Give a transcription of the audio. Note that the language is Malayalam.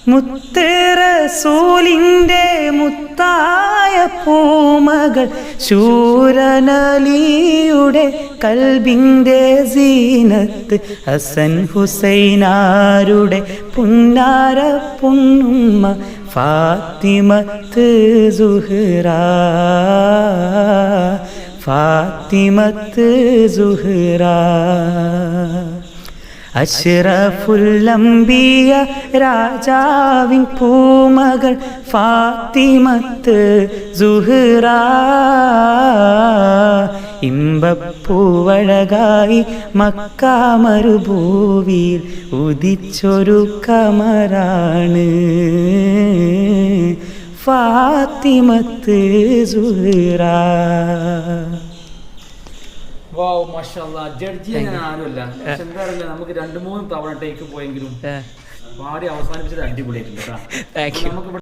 മുത്ത് റസൂലിൻ്റെ മുത്തായ പൂമകൾ ശൂരനലിയുടെ കൽബിൻ്റെ സീനത്ത് ഹസൻ ഹുസൈനാരുടെ പുന്നാര പൊന്നുമ്മ ഫാത്തിമത്ത് സുഹ്റ ഫാത്തിമത്ത് സുഹ്റ അഷ്റഫുൽ അംബിയ രാജാവിൻ പൂമകൾ ഫാത്തിമത്ത് സുഹ്റ ഇമ്പപ്പൂവഴകായി മക്ക മരുഭൂവിൽ ഉദിച്ചൊരു കമറാണ് ഫാത്തിമത്ത് സുഹ്റ. വാവ് മാഷാഅല്ലാ. ജഡ്ജി ഞാൻ ആരുമല്ല, പക്ഷെ എന്താ അറിയില്ല, നമുക്ക് 2-3 തവണ ടേക്ക് പോയെങ്കിലും പാടി അവസാനിപ്പിച്ചത് അടിപൊളിയായിട്ടുണ്ട് കേട്ടോ. നമുക്ക്